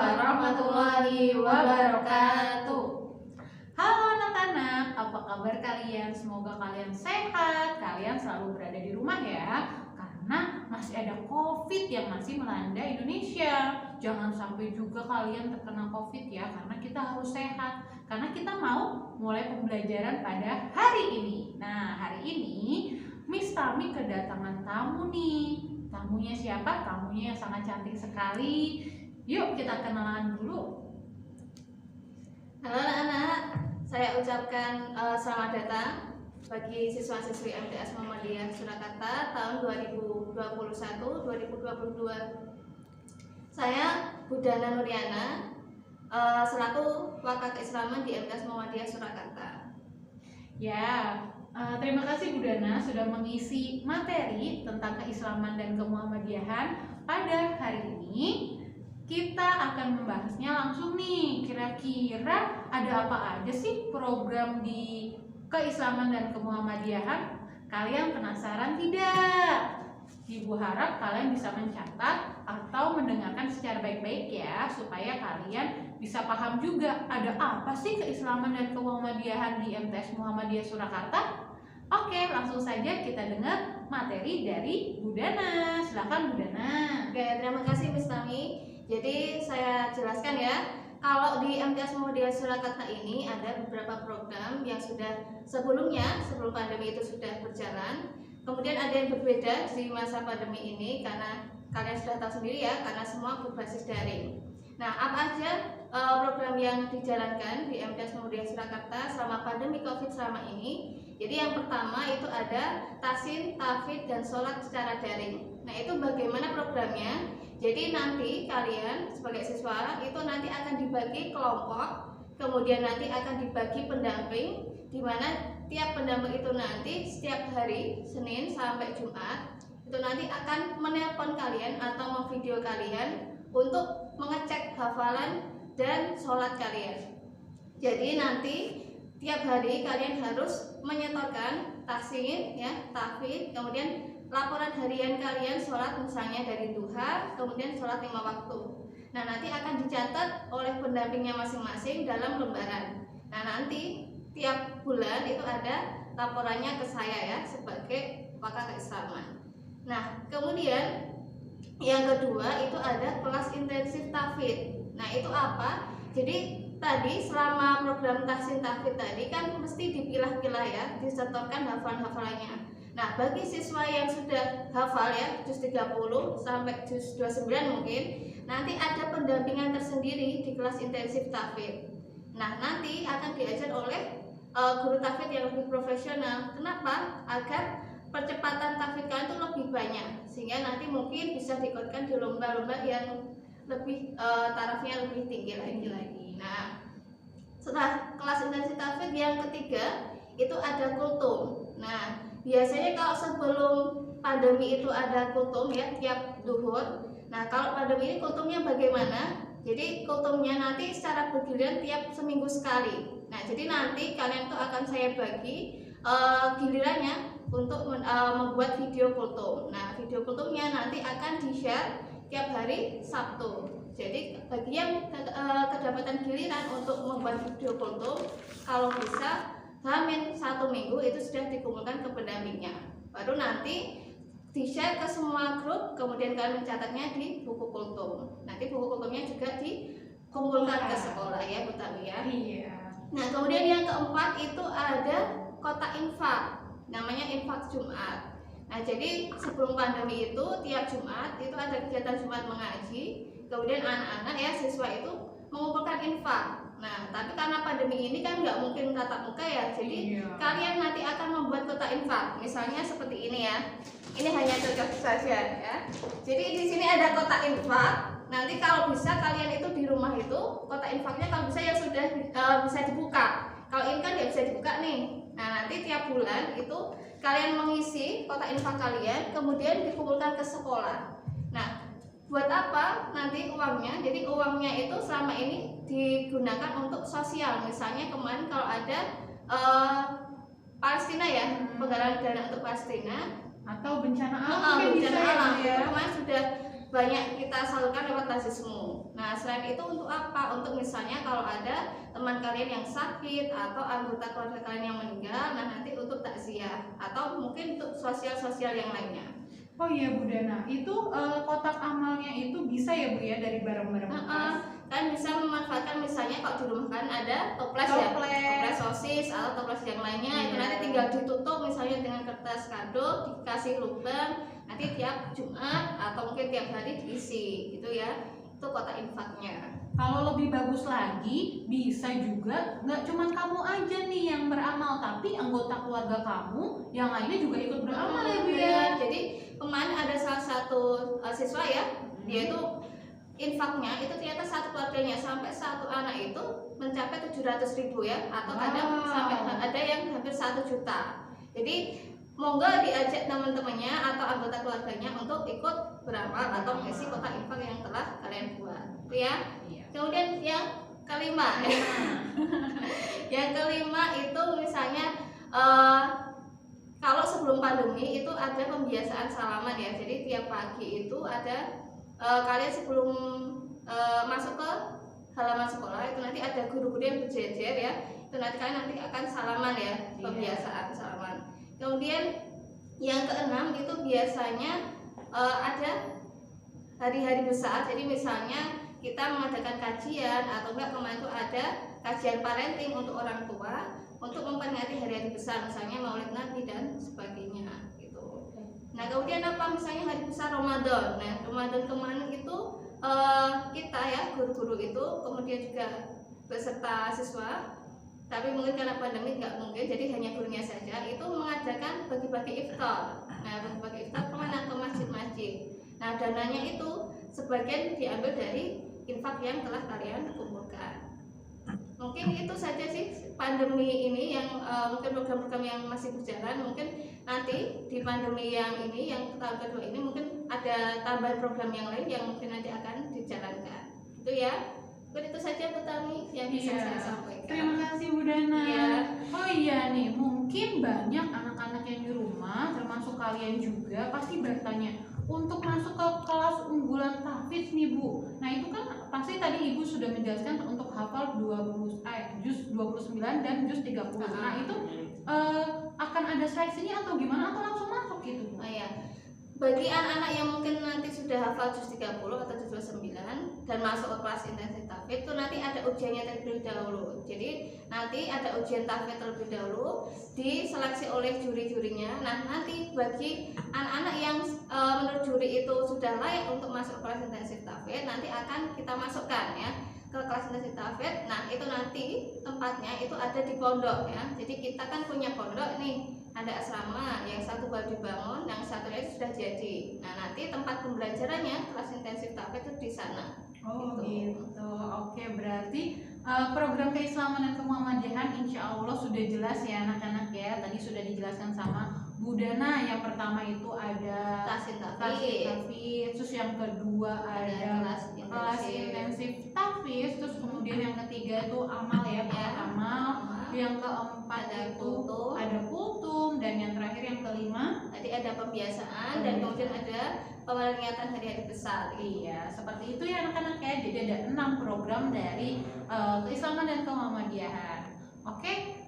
warahmatullahi wabarakatuh. Halo anak-anak, apa kabar kalian? Semoga kalian sehat, kalian selalu berada di rumah ya. Karena masih ada COVID yang masih melanda Indonesia. Jangan sampai juga kalian terkena COVID ya, karena kita harus sehat. Karena kita mau mulai pembelajaran pada hari ini. Nah, hari ini Miss Tami kedatangan tamu nih. Tamunya siapa? Tamunya yang sangat cantik sekali. Yuk kita kenalan dulu. Halo anak-anak, saya ucapkan selamat datang bagi siswa-siswi MTS Muhammadiyah Surakarta tahun 2021-2022. Saya Budana Nuriana, selaku Wakil Keislaman di MTS Muhammadiyah Surakarta. Ya, terima kasih Budana sudah mengisi materi tentang keislaman dan kemuhammadiyahan pada hari ini. Kita akan membahasnya langsung nih. Kira-kira ada apa aja sih program di keislaman dan kemuhammadiyahan? Kalian penasaran tidak? Ibu harap kalian bisa mencatat atau mendengarkan secara baik-baik ya, supaya kalian bisa paham juga ada apa sih keislaman dan kemuhammadiyahan di MTS Muhammadiyah Surakarta. Oke, langsung saja kita dengar materi dari Budana. Silakan Budana. Oke, terima kasih Miss Tami. Jadi saya jelaskan ya, kalau di MTS Muhammadiyah Surakarta ini ada beberapa program yang sudah sebelum pandemi itu sudah berjalan. Kemudian ada yang berbeda di masa pandemi ini karena kalian sudah tahu sendiri ya, karena semua berbasis daring. Nah, apa aja program yang dijalankan di MTS Muhammadiyah Surakarta selama pandemi COVID selama ini? Jadi yang pertama itu ada tasin, tafid, dan sholat secara daring. Nah, itu bagaimana programnya? Jadi nanti kalian sebagai siswa itu nanti akan dibagi kelompok, kemudian nanti akan dibagi pendamping, di mana tiap pendamping itu nanti setiap hari Senin sampai Jumat itu nanti akan menelpon kalian atau memvideo kalian untuk mengecek hafalan dan sholat kalian. Jadi nanti tiap hari kalian harus menyetorkan tasin, ya, tafid, kemudian laporan harian kalian sholat misalnya dari duha, kemudian sholat 5 waktu. Nah, nanti akan dicatat oleh pendampingnya masing-masing dalam lembaran. Nah, nanti tiap bulan itu ada laporannya ke saya ya, sebagai pakar keislaman. Nah, kemudian yang kedua itu ada kelas intensif tafid. Nah, itu apa? Jadi tadi selama program tahsin tafid tadi kan mesti dipilah-pilah ya, disetorkan hafalan-hafalannya. Nah, bagi siswa yang sudah hafal ya, juz 30 sampai juz 29 mungkin, nanti ada pendampingan tersendiri di kelas intensif tafid. Nah, nanti akan diajar oleh guru tafid yang lebih profesional. Kenapa? Agar percepatan tafid kalian itu lebih banyak, sehingga nanti mungkin bisa diikutkan di lomba-lomba yang lebih tarafnya lebih tinggi lagi. Nah, setelah kelas intensif tafid yang ketiga itu ada kultum. Nah, biasanya kalau sebelum pandemi itu ada kultum ya, tiap duhur. Nah, kalau pandemi ini kultumnya bagaimana? Jadi kultumnya nanti secara bergiliran tiap seminggu sekali. Nah, jadi nanti kalian tuh akan saya bagi gilirannya untuk membuat video kultum. Nah, video kultumnya nanti akan di-share tiap hari Sabtu. Jadi bagi yang kedapatan giliran untuk membuat video kultum, kalau bisa Hamin 1 minggu itu sudah dikumpulkan ke pendampingnya. Baru nanti di-share ke semua grup, kemudian kalian mencatatnya di buku kultum. Nanti buku kultumnya juga dikumpulkan ke sekolah ya, Bu Tami ya. Iya. Nah, kemudian yang keempat itu ada kotak infak, namanya infak Jumat. Nah, jadi sebelum pandemi itu tiap Jumat itu ada kegiatan Jumat mengaji, kemudian anak-anak ya, siswa itu mengumpulkan infak. Nah, tapi karena pandemi ini kan nggak mungkin tatap muka ya, jadi kalian nanti akan membuat kotak infak. Misalnya seperti ini ya. Ini hanya contoh saja ya. Jadi di sini ada kotak infak. Nanti kalau bisa kalian itu di rumah itu kotak infaknya kalau bisa ya sudah bisa dibuka. Kalau ini kan nggak bisa dibuka nih. Nah, nanti tiap bulan itu kalian mengisi kotak infak kalian, kemudian dikumpulkan ke sekolah. Nah, buat apa nanti uangnya? Jadi uangnya itu selama ini digunakan untuk sosial. Misalnya kemarin kalau ada Palestina ya, penggalangan dana untuk Palestina atau bencana alam. Bencana alam ya. kemarin sudah banyak kita salurkan lewat Tasismu. Nah, selain itu untuk apa? Untuk misalnya kalau ada teman kalian yang sakit atau anggota keluarga kalian yang meninggal, nah nanti untuk takziah atau mungkin untuk sosial-sosial yang lainnya. Oh iya Bu Dana, itu kotak amalnya itu bisa ya Bu ya dari barang-barang bekas? Kan bisa memanfaatkan misalnya kalau di rumah kan ada toples ya, toples sosis atau toples yang lainnya, itu nanti tinggal ditutup misalnya dengan kertas kado, dikasih lubang, nanti tiap Jumat atau mungkin tiap hari diisi gitu ya. Itu kotak infaknya. Kalau lebih bagus lagi, bisa juga nggak cuma kamu aja nih yang beramal, tapi anggota keluarga kamu yang lainnya juga ikut beramal ya Bu ya. Jadi kemarin ada salah satu siswa ya, dia itu infaknya itu ternyata satu keluarganya sampai satu anak itu mencapai 700.000 ya, atau kadang sampai ada yang hampir 1 juta. Jadi monggo diajak teman-temannya atau anggota keluarganya untuk ikut beramal atau mengisi kotak infak yang telah kalian buat, itu ya. Kemudian yang kelima, yang kelima itu misalnya kalau sebelum pandemi itu ada pembiasaan salaman ya. Jadi tiap pagi itu ada kalian sebelum masuk ke halaman sekolah itu nanti ada guru-guru yang berjejer ya. Itu nanti kalian nanti akan salaman ya, pembiasaan salaman. Kemudian yang keenam itu biasanya ada hari-hari besar. Jadi misalnya kita mengadakan kajian atau enggak, kemarin itu ada kajian parenting untuk orang tua untuk memperingati hari-hari besar, misalnya Maulid Nabi dan sebagainya gitu. Nah, kemudian apa misalnya hari besar Ramadan. Nah, Ramadan kemarin itu kita ya guru-guru itu kemudian juga beserta siswa, tapi mungkin karena pandemi nggak mungkin, jadi hanya gurunya saja itu mengadakan bagi-bagi iftar. Nah, bagi-bagi iftar kemana? Ke masjid-masjid. Nah, dananya itu sebagian diambil dari infak yang telah kalian kumpulkan. Mungkin itu saja sih pandemi ini yang mungkin program-program yang masih berjalan. Mungkin nanti di pandemi yang ini, yang tahun kedua ini, mungkin ada tambahan program yang lain yang mungkin nanti akan dijalankan. Itu ya. Mungkin itu saja Bu Tami yang bisa saya sampaikan. Terima kasih Bu Dana. Oh iya nih, mungkin banyak anak-anak yang di rumah, termasuk kalian juga, pasti bertanya, untuk masuk ke kelas unggulan tahfidz nih Bu. Nah itu kan pasti tadi Ibu sudah menjelaskan untuk hafal juz 29 dan juz 30. Nah itu akan ada seleksinya atau gimana, atau langsung masuk gitu Bu? Oh iya. Bagi anak-anak yang mungkin nanti sudah hafal juz 30 atau juz 29 dan masuk ke kelas intensif tahfidz itu nanti ada ujiannya terlebih dahulu. Jadi nanti ada ujian tahfidz terlebih dahulu, diseleksi oleh juri-jurinya. Nah nanti bagi anak-anak yang menurut juri itu sudah layak untuk masuk ke kelas intensif tahfidz, nanti akan kita masukkan ya ke kelas intensif tahfidz. Nah itu nanti tempatnya itu ada di pondok ya. Jadi kita kan punya pondok nih, ada asrama, yang satu baru dibangun, yang satu lagi sudah jadi. Nah nanti tempat pembelajarannya kelas intensif tahfidz itu di sana. Oh gitu. Oke, berarti program keislaman dan kemuhammadiyahan insya Allah sudah jelas ya anak-anak ya. Tadi sudah dijelaskan sama Bu Dana. Yang pertama itu ada Tahsin tahfidz, terus yang kedua ada kelas intensif tahfidz, terus kemudian yang ketiga itu amal ya, amal. Yang keempat itu ada kultum, dan yang terakhir yang kelima tadi ada pembiasaan dan kemudian ada peringatan hari-hari besar. Iya, seperti itu ya anak-anak ya. Jadi ada 6 program dari keislaman dan kemuhammadiyahan. Oke,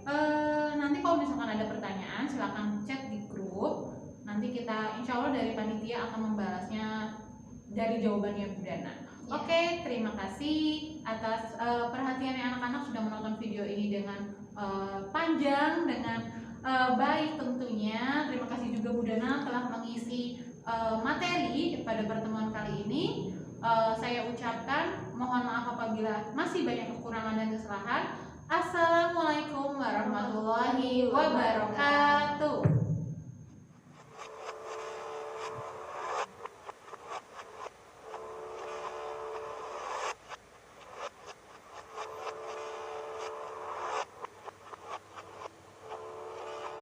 nanti kalau misalkan ada pertanyaan silahkan chat di grup. Nanti kita insya Allah dari panitia akan membalasnya dari jawabannya Bu Dana. Oke, terima kasih atas perhatiannya anak-anak sudah menonton video ini dengan panjang, dengan baik tentunya. Terima kasih juga Bu Dana telah mengisi materi pada pertemuan kali ini. Saya ucapkan mohon maaf apabila masih banyak kekurangan dan kesalahan. Assalamualaikum warahmatullahi wabarakatuh.